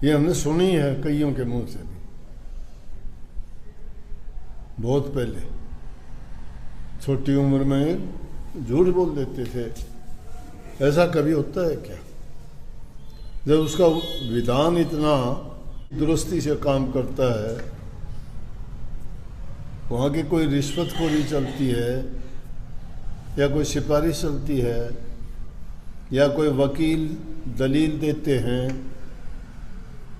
ये हमने सुनी है कईयों के मुंह से भी, बहुत पहले छोटी उम्र में झूठ बोल देते थे। ऐसा कभी होता है क्या? जब उसका विधान इतना दुरुस्ती से काम करता है, वहाँ की कोई रिश्वतखोरी चलती है या कोई सिफारिश चलती है या कोई वकील दलील देते हैं,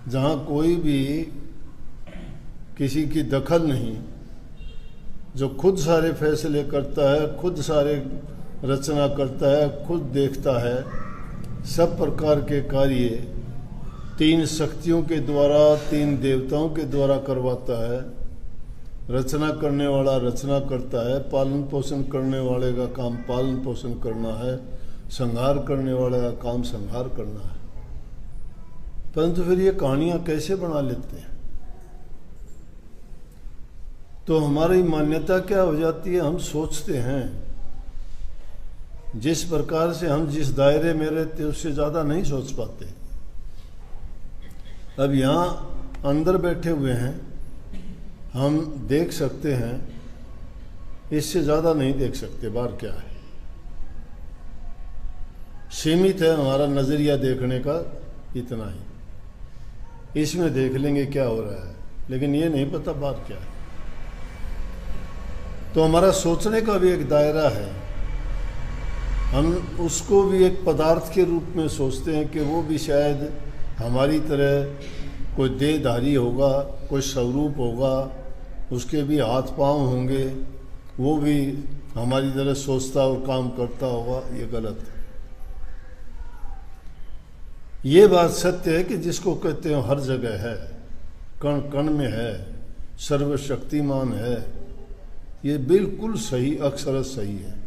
जहाँ कोई भी किसी की दखल नहीं, जो खुद सारे फैसले करता है, खुद सारे रचना करता है, खुद देखता है, सब प्रकार के कार्य तीन शक्तियों के द्वारा, तीन देवताओं के द्वारा करवाता है। रचना करने वाला रचना करता है, पालन पोषण करने वाले का काम पालन पोषण करना है, संहार करने वाले का काम संहार करना है। परंतु फिर ये कहानियां कैसे बना लेते हैं? तो हमारी मान्यता क्या हो जाती है? हम सोचते हैं जिस प्रकार से हम जिस दायरे में रहते उससे ज़्यादा नहीं सोच पाते। अब यहाँ अंदर बैठे हुए हैं, हम देख सकते हैं, इससे ज़्यादा नहीं देख सकते। बाहर क्या है? सीमित है हमारा नज़रिया देखने का, इतना ही। इसमें देख लेंगे क्या हो रहा है, लेकिन ये नहीं पता बाहर क्या है। तो हमारा सोचने का भी एक दायरा है। हम उसको भी एक पदार्थ के रूप में सोचते हैं कि वो भी शायद हमारी तरह कोई देहधारी होगा, कोई स्वरूप होगा, उसके भी हाथ पांव होंगे, वो भी हमारी तरह सोचता और काम करता होगा। ये गलत है। ये बात सत्य है कि जिसको कहते हैं हर जगह है, कण कण में है, सर्वशक्तिमान है, ये बिल्कुल सही, अक्षर सही है।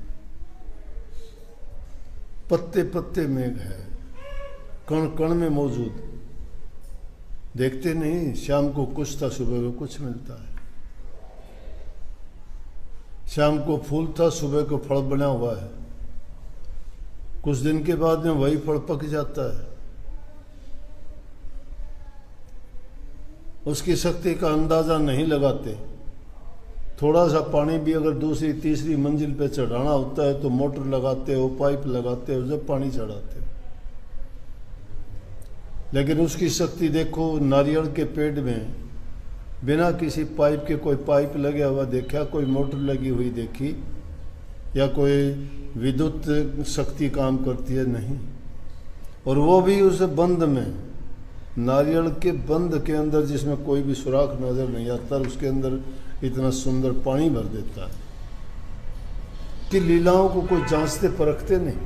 पत्ते पत्ते मेघ है, कण कण में मौजूद। देखते नहीं, शाम को कुछ था, सुबह को कुछ मिलता है। शाम को फूल था, सुबह को फल बना हुआ है। कुछ दिन के बाद में वही फल पक जाता है। उसकी शक्ति का अंदाजा नहीं लगाते। थोड़ा सा पानी भी अगर दूसरी तीसरी मंजिल पे चढ़ाना होता है तो मोटर लगाते हो, पाइप लगाते हो, जब पानी चढ़ाते हो। लेकिन उसकी शक्ति देखो, नारियल के पेड़ में बिना किसी पाइप के कोई पाइप लगा हुआ देखा, कोई मोटर लगी हुई देखी, या कोई विद्युत शक्ति काम करती है? नहीं। और वो भी उस बंद में, नारियल के बंद के अंदर जिसमें कोई भी सुराख नजर नहीं आता, उसके अंदर इतना सुंदर पानी भर देता है कि लीलाओं को कोई जांचते परखते नहीं,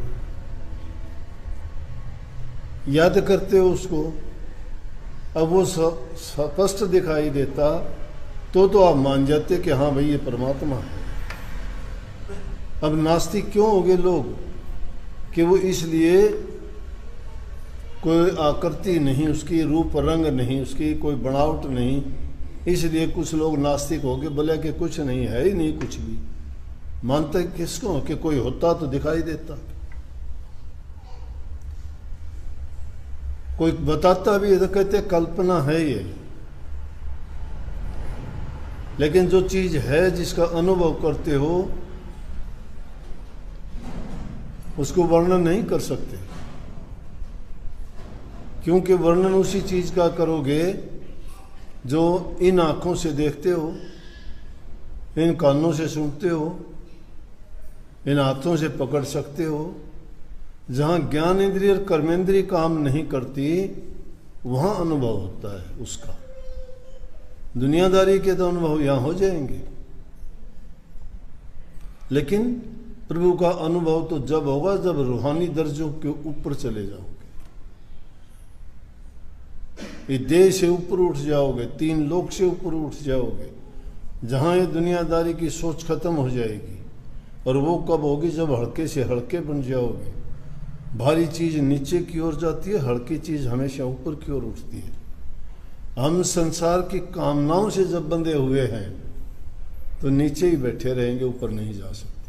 याद करते हो उसको। अब वो स्पष्ट दिखाई देता तो आप मान जाते कि हाँ भाई ये परमात्मा है। अब नास्तिक क्यों हो गए लोग? कि वो इसलिए कोई आकृति नहीं, उसकी रूप रंग नहीं, उसकी कोई बनावट नहीं, इसलिए कुछ लोग नास्तिक हो गए। बोले कि कुछ नहीं है, ही नहीं कुछ भी। मानते किसको? कि कोई होता तो दिखाई देता, कोई बताता भी है तो कहते कल्पना है ये। लेकिन जो चीज है, जिसका अनुभव करते हो, उसको वर्णन नहीं कर सकते। क्योंकि वर्णन उसी चीज का करोगे जो इन आँखों से देखते हो, इन कानों से सुनते हो, इन हाथों से पकड़ सकते हो। जहाँ ज्ञान इंद्रिय और कर्मेंद्रिय काम नहीं करती, वहाँ अनुभव होता है उसका। दुनियादारी के तो अनुभव यहाँ हो जाएंगे, लेकिन प्रभु का अनुभव तो जब होगा जब रूहानी दर्जों के ऊपर चले जाओगे, ये देह से ऊपर उठ जाओगे, तीन लोक से ऊपर उठ जाओगे, जहाँ ये दुनियादारी की सोच खत्म हो जाएगी। और वो कब होगी? जब हल्के से हल्के बन जाओगे। भारी चीज नीचे की ओर जाती है, हल्की चीज हमेशा ऊपर की ओर उठती है। हम संसार की कामनाओं से जब बंधे हुए हैं तो नीचे ही बैठे रहेंगे, ऊपर नहीं जा सकते।